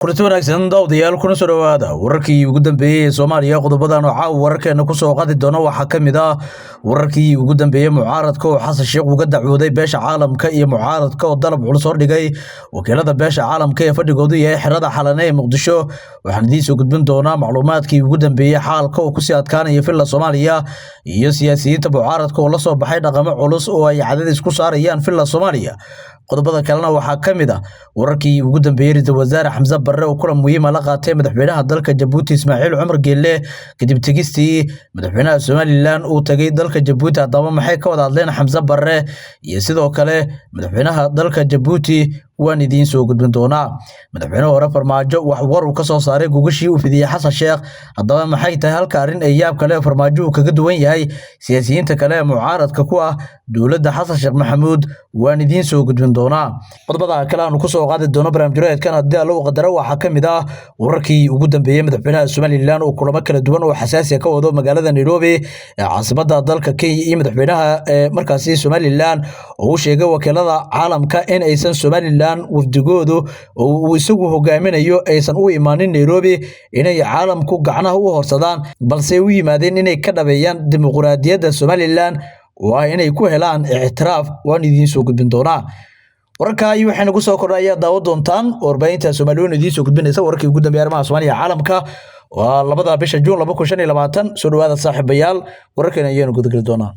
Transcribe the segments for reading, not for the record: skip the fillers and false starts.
kulanti wanaagsan daawadayaal kuna soo dhawaada wararkii ugu dambeeyay ee Soomaaliya qodobadan oo caaw wararkeena ku soo qaadi doona waxa kamid ah wararkii ugu dambeeyay mucaaradka oo Xasan Sheekh uga dacwooday beesha caalamka iyo mucaaradka oo dalab culus hor dhigay wakiilada beesha caalamka ee fadhigoodu yahay xirada xalane ee Muqdisho waxaan idin soo gudbin doonaa macluumaadkii ugu dambeeyay xaalka oo ku sii adkaanaya filla Soomaaliya iyo siyaasiyiinta mucaaradka oo la soo baxay dhaqamo culus oo ay cadadis ku saarayaan filla Soomaaliya qodobada kalena waxa kamid ah wararkii ugu dambeeyay ra'iisul wasaare Xamza Barre oo kulan muhiim ah la qaatay madaxweynaha dalka Djibouti Ismaaciil Cumar Geelle kadib tagistii madaxweynaha Somaliland uu tagay dalka Djibouti haddaba maxay ka wada hadleen Xamza Barre iyo sidoo kale madaxweynaha dalka Djibouti waan idin soo gudbin doonaa madaxweynaha hore Farmaajo wax war uu ka soo saaray gogashii uu fidiyay Xasan Sheekh haddaba maxay tahay halka arrin ay yaab kale Farmaajo uu kaga duwan yahay siyaasiyiinta kale ee mucaaradka ku ah dawladda Xasan Sheekh Maxamuud waan idin soo gudbin doonaa qodobada kale aan ku soo qaadi doono barnaamijyadeedkan haddii loo qadaro waxa kamid ah wararkii ugu dambeeyay madaxweynaha Somaliland oo kulamo kala duwan oo xasaasi ka wado magaalada Nairobi ee caasimadda dalka Kenya iyo madaxweynaha markaasi Somaliland oo uu sheegay wakiilada caalamka in aysan Somaliland wafdigoodu oo isagu hogaaminayo aysan u imaanin Nairobi inay caalamku gacnaha u horsadaan balse u yimaadeen inay ka dhabeeyaan dimuqraadiyadda Somaliland waa inay ku helaan ixtiraaf waan idin soo gudbin doonaa wararka ay waxaan ku soo kordhaya daawad doontaan warbaahinta Soomaaliyeed idin soo gudbinaysa wararkii ugu dambeeyay arrimaha Soomaaliya caalamka waa 2 bisha June 2025 soo dhawaada saaxiibayaal wararkan ayaan gudageli doonaa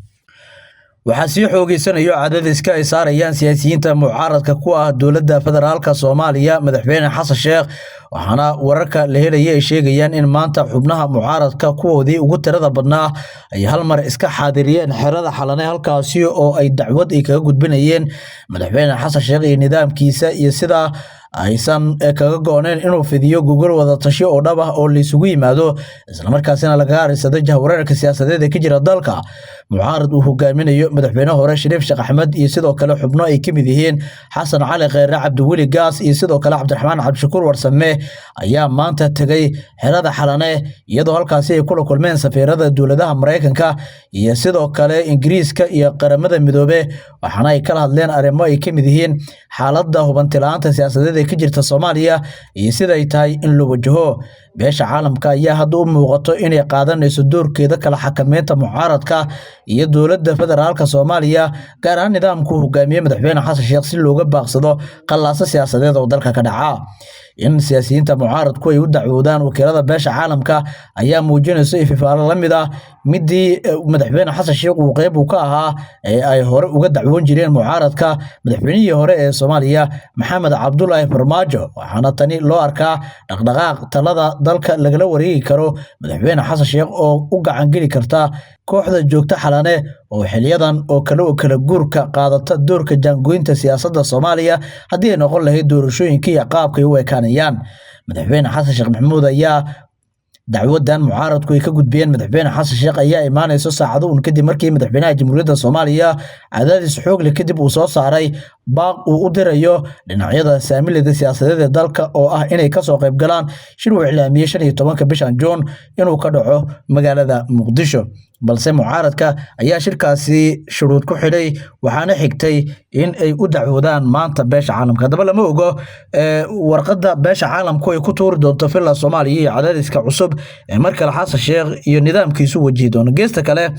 waxaa sii xoogeysanayo cadadiska ay saarayaan siyaasiyiinta mucaaradka ku ah dawladda federaalka Soomaaliya madaxweyne Xasan Sheekh waxaana wararka la helay ay sheegayaan in maanta xubnaha mucaaradka kuwoodii ugu tirada badnaa ay hal mar iska xaadiriyeen xirada xalane halkaasi oo ay dacwad ay kaga gudbinayeen madaxweyne Xasan Sheekh iyo nidaamkiisa iyo sida aysan kaga go'neen inuu fidiyo gogol wada tashi oo dhab ah oo la isugu yimaado isla markaasina laga harinsado jahwareerka siyaasadeed ee ka jira dalka mucaarad uu hogaaminayo madaxweynaha hore Shariif Sheekh Axmed iyo sidoo kale xubno ay kamid yihiin Xasan Cali Kheyre Cabdiweli Gaas iyo sidoo kale Cabdiraxmaan Cabdishakuur Warsame ayaa maanta tagay xirada xalane iyadoo halkaasi ay kula kulmeen safiirada dawladaha Mareykanka iyo sidoo kale Ingiriiska iyo qaramada midoobe waxaana ay kala hadleen arrimo ay kamid yihiin xaaladda hubantilaanta siyaasadeed ee ka jirta Soomaaliya iyo sida ay tahay in loo wajaho beesha caalamka ayaa hadda u muuqato inay qaadanayso doorkeeda kala xakameynta mucaaradka iyo dawladda federaalka Soomaaliya gaar ahaan nidaamku hogaamiye madaxweyne Xasan Sheekh si looga baaqsado qallaasa siyaasadeed oo dalka ka dhaca in siyaasiyiinta mucaaradku ay u dacwoodaan wakiilada beesha caalamka ayaa muujinaysa ififaalo la mid ah midii madaxweyne Xasan Sheekh uu qayb ka ahaa ee ay hore uga dacwoon jireen mucaaradka madaxweynihii hore ee Soomaaliya Maxamed Cabdullaahi Farmaajo waxaana tani loo arkaa dhaqdhaqaaq talada dalka lagala wareegi karo madaxweyne Xasan Sheekh oo u gacan geli karta kooxda joogta xalane oo xiliyadan oo kala guurka qaadata doorka jaangoynta siyaasadda Soomaaliya hadii ay noqon lahayd doorashooyinka iyo qaabka ay u ekaanayaan madaxweyne Xasan Sheekh Maxamuud ayaa dacwadan mucaaradku ay ka gudbiyeen madaxweyne Xasan Sheekh ayaa imaanayso saacado kadib markii madaxweynaha Jamhuuriyadda Soomaaliya cadaadis xoog leh kadib uu soo saaray baaq uu u dirayo dhinacyada saamilada siyaasadeed ee dalka oo ah inay ka soo qayb galaan shir uu iclaamiyay 15 bishan June inuu ka dhaco magaalada Muqdisho balse mucaaradka ayaa shirkaasi shuruud ku xidhay waxaana xigtay in ay u dacwoodaan maanta beesha caalamka hadaba lama ogo warqadda beesha caalamku ay ku tuuri doonto filla Soomaaliya iyo cadaadiska cusub ee markale Xasan Sheekh iyo nidaamkiisu wajihi doono geesta kale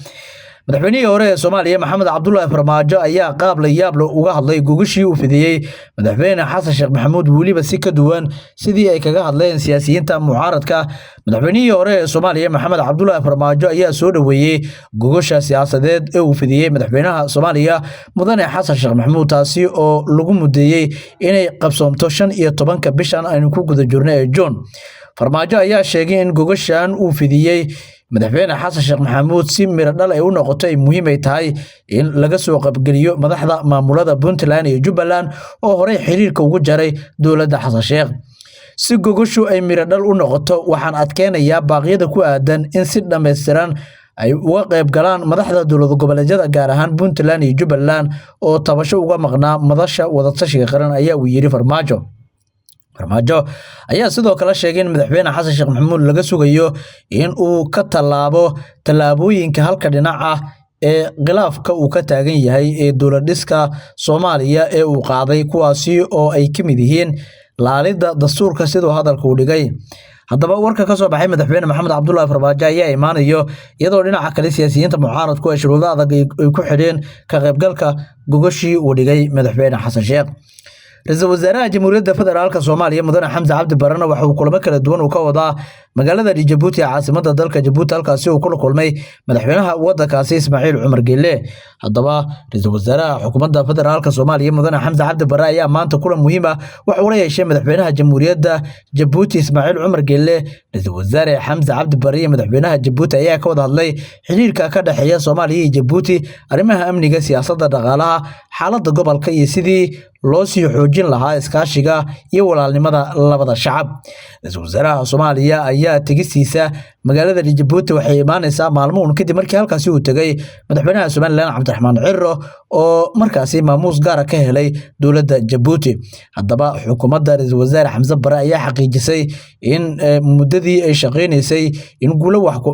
madaxweynihii hore ee Soomaaliya Maxamed Cabdullaahi Farmaajo ayaa qaab la yaab leh uga hadlay gogashii uu fidiyay madaxweyne Xasan Sheekh Maxamuud waliba si ka duwan sidii ay kaga hadleen siyaasiyiinta mucaaradka madaxweynihii hore ee Soomaaliya Maxamed Cabdullaahi Farmaajo ayaa soo dhaweeyay gogasha siyaasadeed ee uu fidiyay madaxweynaha Soomaaliya mudane Xasan Sheekh Maxamuud taasi oo lagu mudeeyay inay qabsoomto 15 bishan aynu ku guda jirnay ee June Farmaajo ayaa sheegay in gogashan uu fidiyay madaxweyne Xasan Sheekh Maxamuud si miro dhal ay u noqoto ay muhiim ay tahay in laga soo qabgaliyo madaxda maamulada Puntland iyo Jubbaland oo hore xiriirka ugu jaray dawladda Xasan Sheekh si gogashu ay miro dhal u noqoto waxaan adkeenayaa baaqyada ku aadan in si dhameystiran ay uga qayb galaan madaxda dawlad goboleedyada gaar ahaan Puntland iyo Jubbaland oo tabasho uga maqnaa madasha wada tashiga qaran ayaa uu yiri Farmaajo Farmaajo ayaa sidoo kale sheegay in madaxweyne Xasan Sheekh Maxamuud laga sugayo in uu ka talaabooyinka halka dhinac ah ee khilaafka uu ka taagan yahay ee dawlad dhiska Soomaaliya ee uu qaaday kuwaasi oo ay kamid yihiin laalida dastuurka sidoo hadalku u dhigay. haddaba warka ka soo baxay madaxweyne maxamed cabdullaahi farmaajo ayaa imaanayo iyadoo dhinaca kale siyaasiyiinta mucaaradku ay shuruudo adag ay ku xidheen ka qaybgalka gogashii uu dhigay madaxweyne xasan sheekh. ra-iisul wasaaraha jamhuuriyadda federaalka Soomaaliya mudane Xamse Cabdi Barre waxa uu kulamo kala duwan ka wadaa magaalada Djibouti ee caasimadda dalka Djibouti halkaas uu kula kulmay madaxweynaha waddankaasi Ismaaciil Cumar Geelle. haddaba ra-iisul wasaaraha xukuumadda federaalka Soomaaliya mudane Xamse Cabdi Barre ayaa maanta kulan muhiim ah waxa uu la yeeshay madaxweynaha jamhuuriyadda Djibouti Ismaaciil Cumar Geelle. ra-iisul wasaare Xamse Cabdi Barre iyo madaxweynaha Djibouti ayaa ka wada hadlay xiriirka ka dhaxeeya Soomaaliya iyo Djibouti, arrimaha amniga, siyaasadda, dhaqaalaha, xaaladda gobolka iyo sidii loo sii xoojin lahaa iskaashiga iyo walaalnimada labada shacab. ra-iisul wasaaraha Soomaaliya ayaa tegistiisa magaalada Djibouti waxay imaanaysaa maalmo kadib markii halkaasi uu tagay madaxweynaha Somaliland Cabdiraxmaan Cirro oo markaasi maamuus gaar ah ka helay dowladda Djibouti. haddaba xukuumadda ra-iisul wasaare Xamse Barre ayaa xaqiijisay in muddadii ay shaqeynaysay in guulo wax ku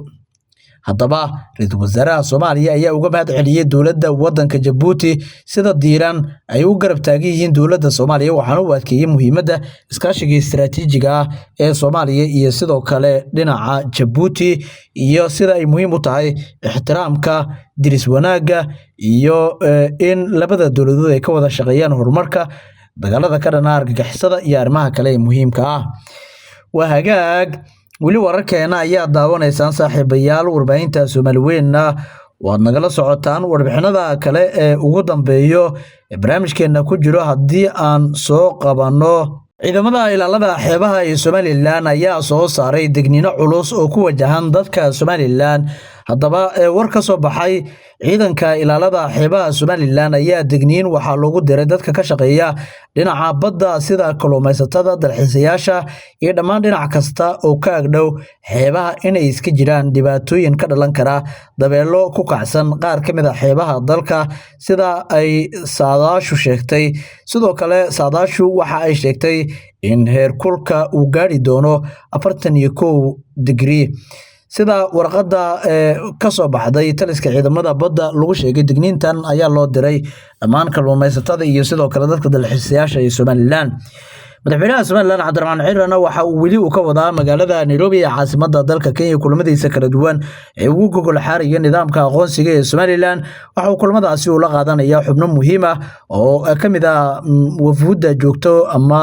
haddaba ra-iisul wasaaraha Soomaaliya ayaa uga mahad celiyay dowladda waddanka Djibouti sida diiran ay u garab taagan yihiin dowladda Soomaaliya, waxaana uu adkeeyay muhiimadda iskaashiga istiraatiijiga ah ee Soomaaliya iyo sidoo kale dhinaca Djibouti iyo sida ay muhiim u tahay ixtiraamka, diris wanaagga iyo in labada dowladood ay ka wada shaqeeyaan horumarka, dagaalada ka dhanaa argagixisada iyo arrimaha kale ee muhiimka ah. waa hagaag weli wararkeena ayaa daawanaysaan saaxiibayaal warbaahinta Soomaaliweynna waad nagala socotaan warbixinada kale ee ugu dambeeyo barnaamijkeena ku jiro. haddii aan soo qabanno ciidamada ilaalada xeebaha ee Somaliland ayaa soo saaray digniino culus oo ku wajahan dadka Somaliland. haddaba war ka soo baxay ciidanka ilaalada xeebaha Somaliland ayaa digniin waxa loogu diray dadka ka shaqeeya dhinaca badda sida kalluumaysatada, dalxiisayaasha iyo dhammaan dhinac kasta oo ka agdhow xeebaha inay iska jiraan dhibaatooyin ka dhalan kara dabeelo ku kacsan qaar ka mid ah xeebaha dalka sida ay saadaashu sheegtay. sidoo kale saadaashu waxa ay sheegtay in heerkulka uu gaari doono 41 digrii sida warqadda ka soo baxday taliska ciidamada badda lagu sheegay. digniintan ayaa loo diray dhammaan kalluumaysatada iyo sidoo kale dadka dalxiisayaasha ee Somaliland. madaxweynaha Somaliland Cabdiraxmaan Cirro waxa uu weli ka wadaa magaalada Nairobi ee caasimadda dalka Kenya kulamadiisa kala duwan ee ugu gogol xaaraya nidaamka aqoonsiga ee Somaliland. waxa uu kulamadaasi ula qaadanayaa xubno muhiim ah oo ka mid ah wafuudda joogto ama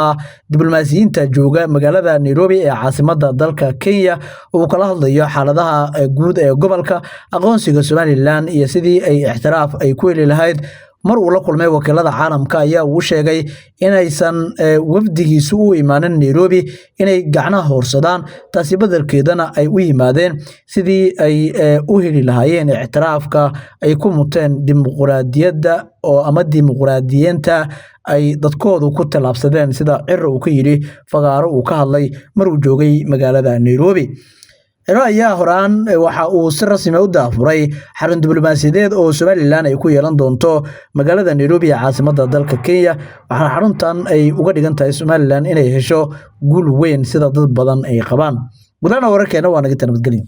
diblomaasiyiinta jooga magaalada Nairobi ee caasimadda dalka Kenya oo kala hadlayo xaaladaha guud ee gobolka, aqoonsiga Somaliland iyo sidii ay ixtiraaf ay ku heli lahayd. mar uu la kulmay wakiilada caalamka ayaa uu sheegay inaysan wafdigiisu u imaanin Nairobi inay gacnaha horsadaan, taasi beddelkeedana ay u yimaadeen sidii ay u heli lahaayeen ixtiraafka ay ku muteen dimuqraadiyadda oo ama dimuqraadiyiinta ay dadkoodu ku talaabsadeen sida Cirro uu ka yiri fagaaro uu ka hadlay mar uu joogay magaalada Nairobi. Cirro ayaa horaan waxa uu si rasmi ah u daafuray xarun diblomaasiyadeed oo Somaliland ay ku yeelan doonto magaalada Nairobi ee caasimadda dalka Kenya, waxaana xaruntan ay uga dhigan tahay Somaliland inay hesho guul weyn sida dad badan ay qabaan. gudaha wararkeena waa naga nabadgelyo.